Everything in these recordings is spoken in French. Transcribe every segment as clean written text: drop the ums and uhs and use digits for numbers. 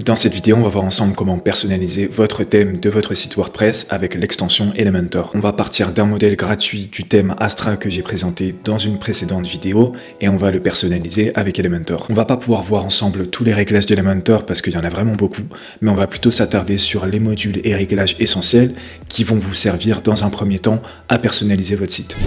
Dans cette vidéo, on va voir ensemble comment personnaliser votre thème de votre site WordPress avec l'extension Elementor. On va partir d'un modèle gratuit du thème Astra que j'ai présenté dans une précédente vidéo et on va le personnaliser avec Elementor. On va pas pouvoir voir ensemble tous les réglages d'Elementor parce qu'il y en a vraiment beaucoup, mais on va plutôt s'attarder sur les modules et réglages essentiels qui vont vous servir dans un premier temps à personnaliser votre site.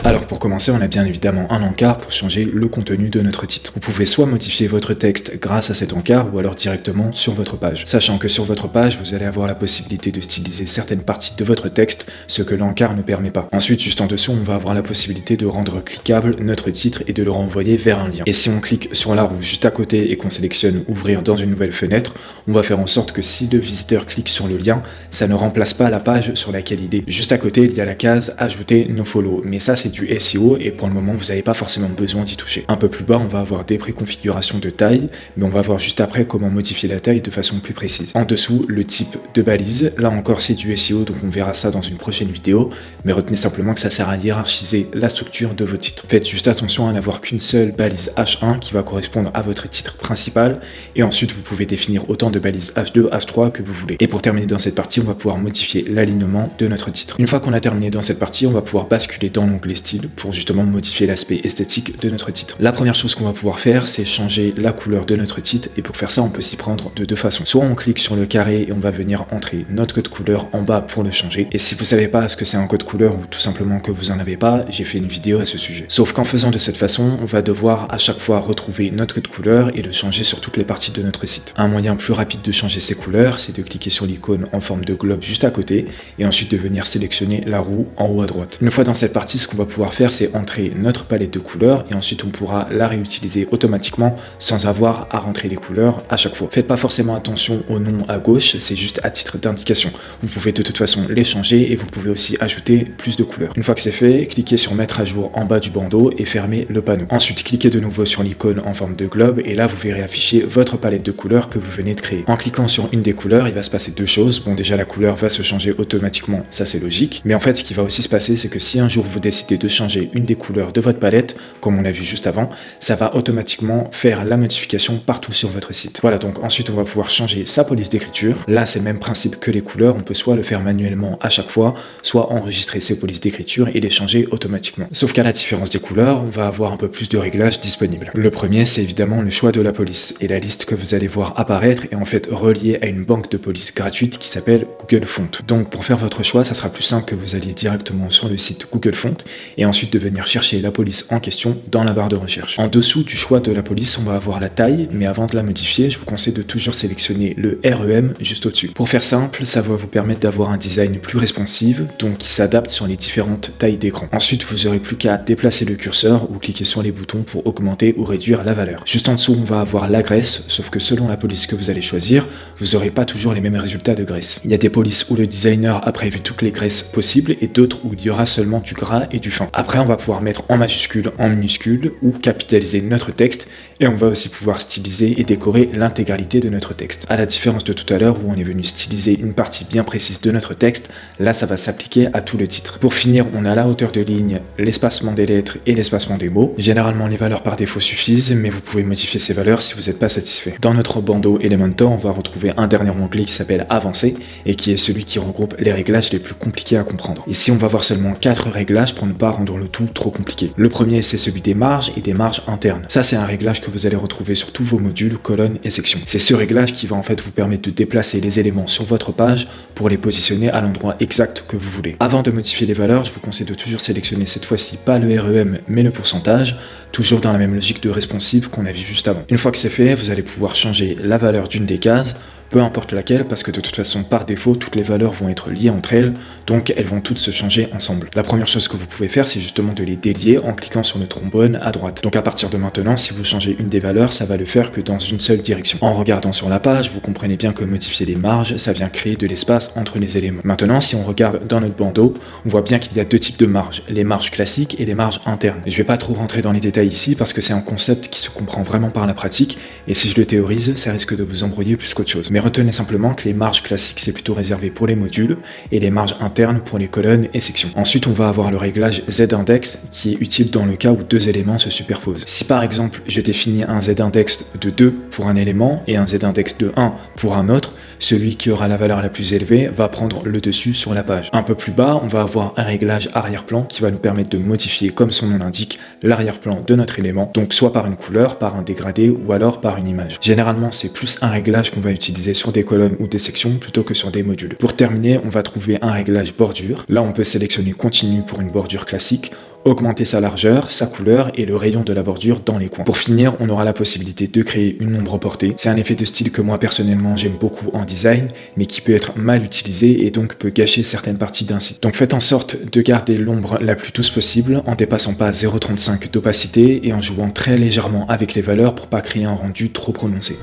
Alors pour commencer, on a bien évidemment un encart pour changer le contenu de notre titre. Vous pouvez soit modifier votre texte grâce à cet encart ou alors directement sur votre page. Sachant que sur votre page, vous allez avoir la possibilité de styliser certaines parties de votre texte, ce que l'encart ne permet pas. Ensuite, juste en dessous, on va avoir la possibilité de rendre cliquable notre titre et de le renvoyer vers un lien. Et si on clique sur la roue juste à côté et qu'on sélectionne ouvrir dans une nouvelle fenêtre, on va faire en sorte que si le visiteur clique sur le lien, ça ne remplace pas la page sur laquelle il est. Juste à côté, il y a la case ajouter nofollow, mais ça c'est du SEO et pour le moment vous n'avez pas forcément besoin d'y toucher. Un peu plus bas on va avoir des préconfigurations de taille, mais on va voir juste après comment modifier la taille de façon plus précise. En dessous le type de balise, là encore c'est du SEO donc on verra ça dans une prochaine vidéo, mais retenez simplement que ça sert à hiérarchiser la structure de votre titre. Faites juste attention à n'avoir qu'une seule balise H1 qui va correspondre à votre titre principal et ensuite vous pouvez définir autant de balises H2, H3 que vous voulez. Et pour terminer dans cette partie on va pouvoir modifier l'alignement de notre titre. Une fois qu'on a terminé dans cette partie on va pouvoir basculer dans l'onglet style pour justement modifier l'aspect esthétique de notre titre. La première chose qu'on va pouvoir faire, c'est changer la couleur de notre titre et pour faire ça, on peut s'y prendre de deux façons. Soit on clique sur le carré et on va venir entrer notre code couleur en bas pour le changer. Et si vous savez pas ce que c'est un code couleur ou tout simplement que vous en avez pas, j'ai fait une vidéo à ce sujet. Sauf qu'en faisant de cette façon, on va devoir à chaque fois retrouver notre code couleur et le changer sur toutes les parties de notre site. Un moyen plus rapide de changer ces couleurs, c'est de cliquer sur l'icône en forme de globe juste à côté et ensuite de venir sélectionner la roue en haut à droite. Une fois dans cette partie, ce qu'on va pouvoir faire, c'est entrer notre palette de couleurs et ensuite on pourra la réutiliser automatiquement sans avoir à rentrer les couleurs à chaque fois. Faites pas forcément attention au nom à gauche, c'est juste à titre d'indication. Vous pouvez de toute façon les changer et vous pouvez aussi ajouter plus de couleurs. Une fois que c'est fait, cliquez sur mettre à jour en bas du bandeau et fermez le panneau. Ensuite, cliquez de nouveau sur l'icône en forme de globe et là vous verrez afficher votre palette de couleurs que vous venez de créer. En cliquant sur une des couleurs, il va se passer deux choses. Bon, déjà la couleur va se changer automatiquement, ça c'est logique, mais en fait ce qui va aussi se passer, c'est que si un jour vous décidez de changer une des couleurs de votre palette, comme on l'a vu juste avant, ça va automatiquement faire la modification partout sur votre site. Voilà, donc ensuite on va pouvoir changer sa police d'écriture. Là c'est le même principe que les couleurs, on peut soit le faire manuellement à chaque fois, soit enregistrer ses polices d'écriture et les changer automatiquement. Sauf qu'à la différence des couleurs, on va avoir un peu plus de réglages disponibles. Le premier, c'est évidemment le choix de la police, et la liste que vous allez voir apparaître est en fait reliée à une banque de police gratuite qui s'appelle Google Font. Donc pour faire votre choix, ça sera plus simple que vous alliez directement sur le site Google Font et ensuite de venir chercher la police en question dans la barre de recherche. En dessous du choix de la police, on va avoir la taille, mais avant de la modifier, je vous conseille de toujours sélectionner le REM juste au-dessus. Pour faire simple, ça va vous permettre d'avoir un design plus responsive, donc qui s'adapte sur les différentes tailles d'écran. Ensuite, vous n'aurez plus qu'à déplacer le curseur ou cliquer sur les boutons pour augmenter ou réduire la valeur. Juste en dessous, on va avoir la graisse, sauf que selon la police que vous allez choisir, vous n'aurez pas toujours les mêmes résultats de graisse. Il y a des polices où le designer a prévu toutes les graisses possibles et d'autres où il y aura seulement du gras et du fin. Après, on va pouvoir mettre en majuscule, en minuscule ou capitaliser notre texte et on va aussi pouvoir styliser et décorer l'intégralité de notre texte. À la différence de tout à l'heure où on est venu styliser une partie bien précise de notre texte, là ça va s'appliquer à tout le titre. Pour finir, on a la hauteur de ligne, l'espacement des lettres et l'espacement des mots. Généralement les valeurs par défaut suffisent, mais vous pouvez modifier ces valeurs si vous n'êtes pas satisfait. Dans notre bandeau Elementor, on va retrouver un dernier onglet qui s'appelle Avancer et qui est celui qui regroupe les réglages les plus compliqués à comprendre. Ici on va voir seulement 4 réglages pour ne pas rendre le tout trop compliqué. Le premier c'est celui des marges et des marges internes. Ça c'est un réglage que vous allez retrouver sur tous vos modules, colonnes et sections. C'est ce réglage qui va en fait vous permettre de déplacer les éléments sur votre page pour les positionner à l'endroit exact que vous voulez. Avant de modifier les valeurs, je vous conseille de toujours sélectionner cette fois-ci pas le REM mais le pourcentage, toujours dans la même logique de responsive qu'on a vu juste avant. Une fois que c'est fait, vous allez pouvoir changer la valeur d'une des cases, peu importe laquelle, parce que de toute façon, par défaut, toutes les valeurs vont être liées entre elles, donc elles vont toutes se changer ensemble. La première chose que vous pouvez faire, c'est justement de les délier en cliquant sur le trombone à droite. Donc à partir de maintenant, si vous changez une des valeurs, ça va le faire que dans une seule direction. En regardant sur la page, vous comprenez bien que modifier les marges, ça vient créer de l'espace entre les éléments. Maintenant, si on regarde dans notre bandeau, on voit bien qu'il y a deux types de marges, les marges classiques et les marges internes. Je vais pas trop rentrer dans les détails ici, parce que c'est un concept qui se comprend vraiment par la pratique, et si je le théorise, ça risque de vous embrouiller plus qu'autre chose. Mais Mais retenez simplement que les marges classiques c'est plutôt réservé pour les modules et les marges internes pour les colonnes et sections. Ensuite on va avoir le réglage Z-index qui est utile dans le cas où deux éléments se superposent. Si par exemple je définis un Z-index de 2 pour un élément et un Z-index de 1 pour un autre, celui qui aura la valeur la plus élevée va prendre le dessus sur la page. Un peu plus bas, on va avoir un réglage arrière-plan qui va nous permettre de modifier, comme son nom l'indique, l'arrière-plan de notre élément, donc soit par une couleur, par un dégradé ou alors par une image. Généralement, c'est plus un réglage qu'on va utiliser sur des colonnes ou des sections plutôt que sur des modules. Pour terminer, on va trouver un réglage bordure. Là, on peut sélectionner continu pour une bordure classique, augmenter sa largeur, sa couleur et le rayon de la bordure dans les coins. Pour finir, on aura la possibilité de créer une ombre portée. C'est un effet de style que moi personnellement j'aime beaucoup en design, mais qui peut être mal utilisé et donc peut gâcher certaines parties d'un site. Donc faites en sorte de garder l'ombre la plus douce possible en dépassant pas 0,35 d'opacité et en jouant très légèrement avec les valeurs pour pas créer un rendu trop prononcé.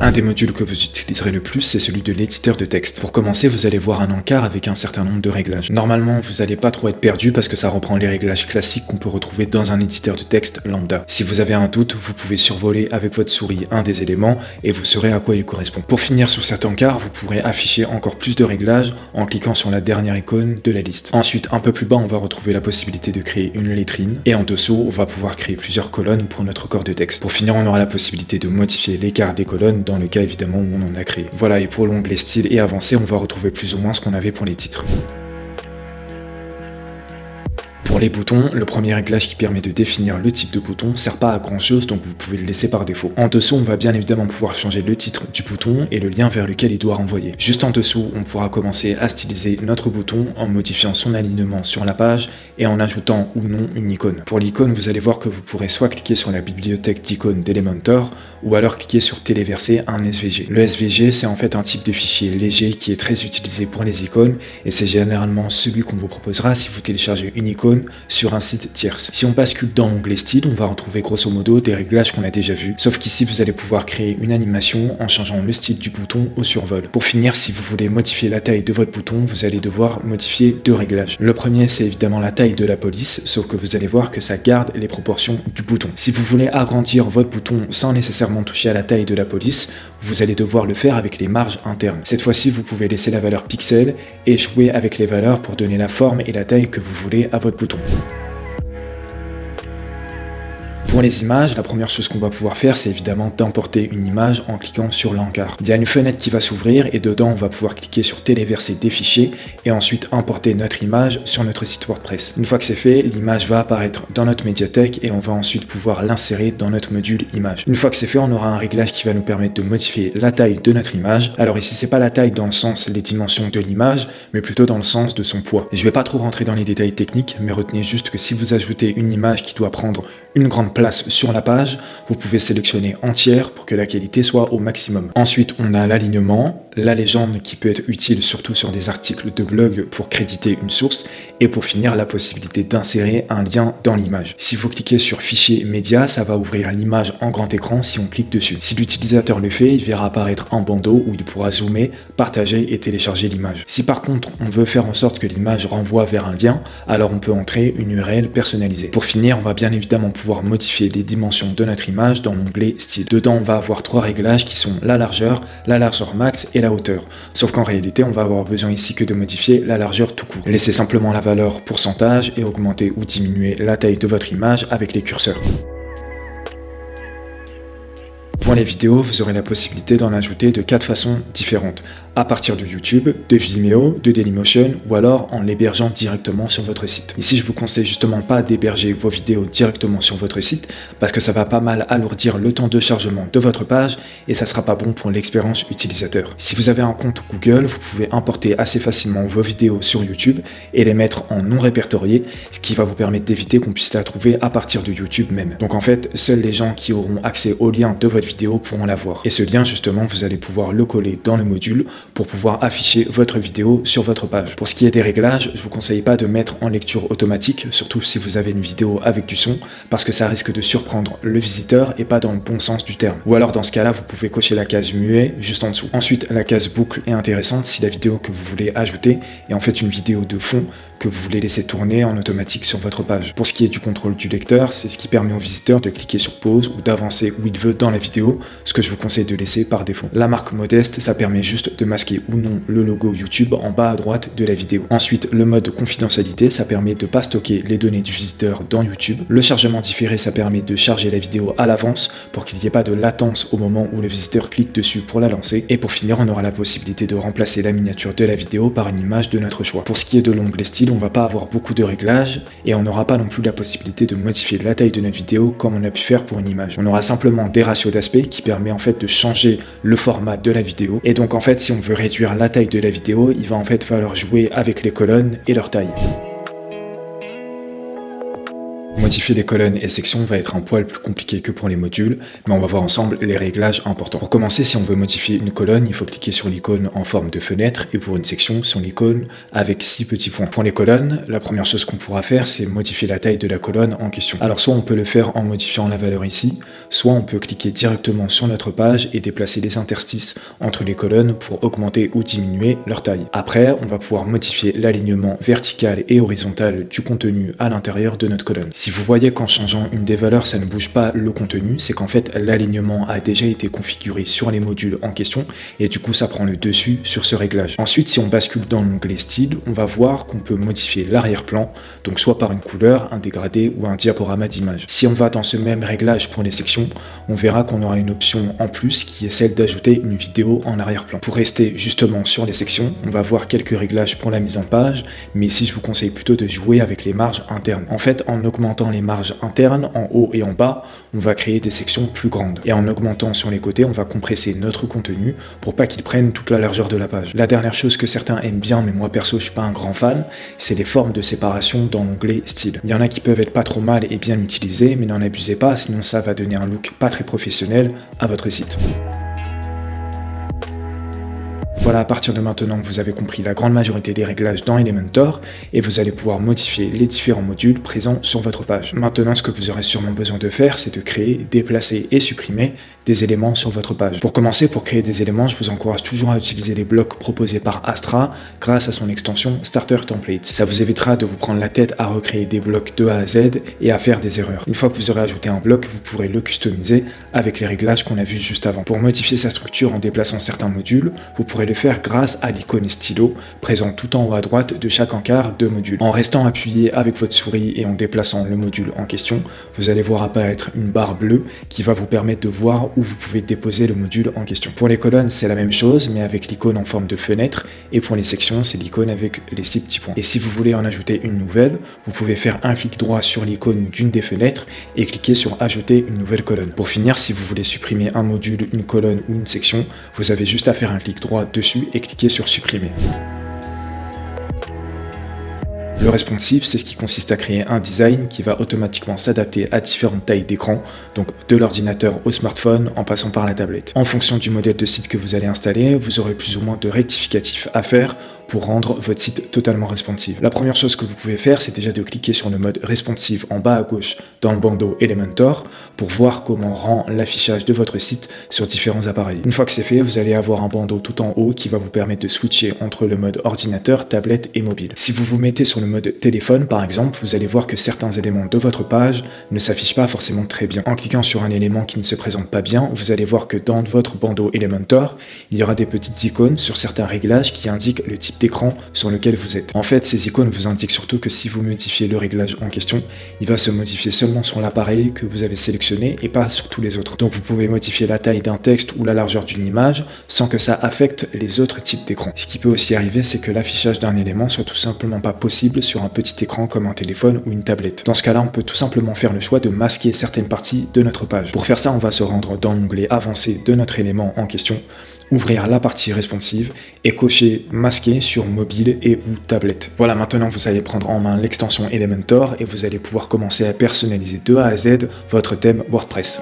Un des modules que vous utiliserez le plus, c'est celui de l'éditeur de texte. Pour commencer, vous allez voir un encart avec un certain nombre de réglages. Normalement, vous n'allez pas trop être perdu parce que ça reprend les réglages classiques qu'on peut retrouver dans un éditeur de texte lambda. Si vous avez un doute, vous pouvez survoler avec votre souris un des éléments et vous saurez à quoi il correspond. Pour finir sur cet encart, vous pourrez afficher encore plus de réglages en cliquant sur la dernière icône de la liste. Ensuite, un peu plus bas, on va retrouver la possibilité de créer une lettrine et en dessous, on va pouvoir créer plusieurs colonnes pour notre corps de texte. Pour finir, on aura la possibilité de modifier l'écart des colonnes dans le cas évidemment où on en a créé. Voilà, et pour l'onglet style et avancé, on va retrouver plus ou moins ce qu'on avait pour les titres. Pour les boutons, le premier réglage qui permet de définir le type de bouton sert pas à grand chose, donc vous pouvez le laisser par défaut. En dessous, on va bien évidemment pouvoir changer le titre du bouton et le lien vers lequel il doit renvoyer. Juste en dessous, on pourra commencer à styliser notre bouton en modifiant son alignement sur la page et en ajoutant ou non une icône. Pour l'icône, vous allez voir que vous pourrez soit cliquer sur la bibliothèque d'icônes d'Elementor ou alors cliquer sur téléverser un SVG. Le SVG, c'est en fait un type de fichier léger qui est très utilisé pour les icônes et c'est généralement celui qu'on vous proposera si vous téléchargez une icône sur un site tierce. Si on bascule dans l'onglet style, on va retrouver grosso modo des réglages qu'on a déjà vus, sauf qu'ici vous allez pouvoir créer une animation en changeant le style du bouton au survol. Pour finir, si vous voulez modifier la taille de votre bouton, vous allez devoir modifier deux réglages. Le premier, c'est évidemment la taille de la police, sauf que vous allez voir que ça garde les proportions du bouton. Si vous voulez agrandir votre bouton sans nécessairement toucher à la taille de la police, vous allez devoir le faire avec les marges internes. Cette fois-ci, vous pouvez laisser la valeur pixel et jouer avec les valeurs pour donner la forme et la taille que vous voulez à votre bouton. Pour les images, la première chose qu'on va pouvoir faire, c'est évidemment d'importer une image en cliquant sur l'encart. Il y a une fenêtre qui va s'ouvrir et dedans, on va pouvoir cliquer sur téléverser des fichiers et ensuite importer notre image sur notre site WordPress. Une fois que c'est fait, l'image va apparaître dans notre médiathèque et on va ensuite pouvoir l'insérer dans notre module image. Une fois que c'est fait, on aura un réglage qui va nous permettre de modifier la taille de notre image. Alors ici, c'est pas la taille dans le sens les dimensions de l'image, mais plutôt dans le sens de son poids. Je vais pas trop rentrer dans les détails techniques, mais retenez juste que si vous ajoutez une image qui doit prendre une grande place sur la page, vous pouvez sélectionner entière pour que la qualité soit au maximum. Ensuite, on a l'alignement, la légende qui peut être utile surtout sur des articles de blog pour créditer une source, et pour finir, la possibilité d'insérer un lien dans l'image. Si vous cliquez sur fichier média, ça va ouvrir l'image en grand écran si on clique dessus. Si l'utilisateur le fait, il verra apparaître un bandeau où il pourra zoomer, partager et télécharger l'image. Si par contre, on veut faire en sorte que l'image renvoie vers un lien, alors on peut entrer une URL personnalisée. Pour finir, on va bien évidemment pouvoir modifier les dimensions de notre image dans l'onglet style. Dedans, on va avoir trois réglages qui sont la largeur max et la hauteur. Sauf qu'en réalité, on va avoir besoin ici que de modifier la largeur tout court. Laissez simplement la valeur pourcentage et augmenter ou diminuer la taille de votre image avec les curseurs. Pour les vidéos, vous aurez la possibilité d'en ajouter de 4 façons différentes. À partir de YouTube, de Vimeo, de Dailymotion ou alors en l'hébergeant directement sur votre site. Ici, je vous conseille justement pas d'héberger vos vidéos directement sur votre site parce que ça va pas mal alourdir le temps de chargement de votre page et ça sera pas bon pour l'expérience utilisateur. Si vous avez un compte Google, vous pouvez importer assez facilement vos vidéos sur YouTube et les mettre en non répertorié, ce qui va vous permettre d'éviter qu'on puisse la trouver à partir de YouTube même. Donc en fait, seuls les gens qui auront accès au lien de votre vidéo pourront la voir. Et ce lien, justement, vous allez pouvoir le coller dans le module pour pouvoir afficher votre vidéo sur votre page. Pour ce qui est des réglages, je vous conseille pas de mettre en lecture automatique, surtout si vous avez une vidéo avec du son, parce que ça risque de surprendre le visiteur et pas dans le bon sens du terme. Ou alors dans ce cas-là, vous pouvez cocher la case muet juste en dessous. Ensuite, la case boucle est intéressante si la vidéo que vous voulez ajouter est en fait une vidéo de fond que vous voulez laisser tourner en automatique sur votre page. Pour ce qui est du contrôle du lecteur, c'est ce qui permet au visiteur de cliquer sur pause ou d'avancer où il veut dans la vidéo vidéo, ce que je vous conseille de laisser par défaut. La marque modeste, ça permet juste de masquer ou non le logo YouTube en bas à droite de la vidéo. Ensuite, le mode confidentialité, ça permet de ne pas stocker les données du visiteur dans YouTube. Le chargement différé, ça permet de charger la vidéo à l'avance pour qu'il n'y ait pas de latence au moment où le visiteur clique dessus pour la lancer. Et pour finir, on aura la possibilité de remplacer la miniature de la vidéo par une image de notre choix. Pour ce qui est de l'onglet style, on va pas avoir beaucoup de réglages et on n'aura pas non plus la possibilité de modifier la taille de notre vidéo comme on a pu faire pour une image. On aura simplement des ratios d'aspect qui permet en fait de changer le format de la vidéo. Et donc en fait, si on veut réduire la taille de la vidéo, il va en fait falloir jouer avec les colonnes et leur taille. Modifier les colonnes et sections va être un poil plus compliqué que pour les modules, mais on va voir ensemble les réglages importants. Pour commencer, si on veut modifier une colonne, il faut cliquer sur l'icône en forme de fenêtre, et pour une section, sur l'icône avec 6 petits points. Pour les colonnes, la première chose qu'on pourra faire, c'est modifier la taille de la colonne en question. Alors soit on peut le faire en modifiant la valeur ici, soit on peut cliquer directement sur notre page et déplacer les interstices entre les colonnes pour augmenter ou diminuer leur taille. Après, on va pouvoir modifier l'alignement vertical et horizontal du contenu à l'intérieur de notre colonne. Si vous voyez qu'en changeant une des valeurs, ça ne bouge pas le contenu, c'est qu'en fait l'alignement a déjà été configuré sur les modules en question et du coup ça prend le dessus sur ce réglage. Ensuite, si on bascule dans l'onglet style, on va voir qu'on peut modifier l'arrière-plan, donc soit par une couleur, un dégradé ou un diaporama d'image. Si on va dans ce même réglage pour les sections, on verra qu'on aura une option en plus qui est celle d'ajouter une vidéo en arrière-plan. Pour rester justement sur les sections, on va voir quelques réglages pour la mise en page, mais ici je vous conseille plutôt de jouer avec les marges internes. En fait, en augmentant les marges internes en haut et en bas, on va créer des sections plus grandes. Et en augmentant sur les côtés, on va compresser notre contenu pour pas qu'il prenne toute la largeur de la page. La dernière chose que certains aiment bien, mais moi perso je suis pas un grand fan, c'est les formes de séparation dans l'onglet style. Il y en a qui peuvent être pas trop mal et bien utilisées, mais n'en abusez pas, sinon ça va donner un look pas très professionnel à votre site. Voilà, à partir de maintenant, vous avez compris la grande majorité des réglages dans Elementor et vous allez pouvoir modifier les différents modules présents sur votre page. Maintenant, ce que vous aurez sûrement besoin de faire, c'est de créer, déplacer et supprimer des éléments sur votre page. Pour commencer, pour créer des éléments, je vous encourage toujours à utiliser les blocs proposés par Astra grâce à son extension Starter Template. Ça vous évitera de vous prendre la tête à recréer des blocs de A à Z et à faire des erreurs. Une fois que vous aurez ajouté un bloc, vous pourrez le customiser avec les réglages qu'on a vus juste avant. Pour modifier sa structure en déplaçant certains modules, vous pourrez le faire grâce à l'icône stylo présent tout en haut à droite de chaque encart de module. En restant appuyé avec votre souris et en déplaçant le module en question, vous allez voir apparaître une barre bleue qui va vous permettre de voir où vous pouvez déposer le module en question. Pour les colonnes, c'est la même chose, mais avec l'icône en forme de fenêtre, et pour les sections, c'est l'icône avec les 6 petits points. Et si vous voulez en ajouter une nouvelle, vous pouvez faire un clic droit sur l'icône d'une des fenêtres et cliquer sur ajouter une nouvelle colonne. Pour finir, si vous voulez supprimer un module, une colonne ou une section, vous avez juste à faire un clic droit dessus et cliquer sur supprimer. Le responsive, c'est ce qui consiste à créer un design qui va automatiquement s'adapter à différentes tailles d'écran, donc de l'ordinateur au smartphone en passant par la tablette. En fonction du modèle de site que vous allez installer, vous aurez plus ou moins de rectificatifs à faire pour rendre votre site totalement responsive. La première chose que vous pouvez faire, c'est déjà de cliquer sur le mode responsive en bas à gauche dans le bandeau Elementor pour voir comment rend l'affichage de votre site sur différents appareils. Une fois que c'est fait, vous allez avoir un bandeau tout en haut qui va vous permettre de switcher entre le mode ordinateur, tablette et mobile. Si vous vous mettez sur le mode téléphone par exemple, vous allez voir que certains éléments de votre page ne s'affichent pas forcément très bien. En cliquant sur un élément qui ne se présente pas bien, vous allez voir que dans votre bandeau Elementor, il y aura des petites icônes sur certains réglages qui indiquent le type d'écran sur lequel vous êtes. En fait, ces icônes vous indiquent surtout que si vous modifiez le réglage en question, il va se modifier seulement sur l'appareil que vous avez sélectionné et pas sur tous les autres. Donc vous pouvez modifier la taille d'un texte ou la largeur d'une image sans que ça affecte les autres types d'écran. Ce qui peut aussi arriver, c'est que l'affichage d'un élément soit tout simplement pas possible sur un petit écran comme un téléphone ou une tablette. Dans ce cas-là, on peut tout simplement faire le choix de masquer certaines parties de notre page. Pour faire ça, on va se rendre dans l'onglet avancé de notre élément en question, ouvrir la partie responsive et cocher masquer sur mobile et ou tablette. Voilà, maintenant vous allez prendre en main l'extension Elementor et vous allez pouvoir commencer à personnaliser de A à Z votre thème WordPress.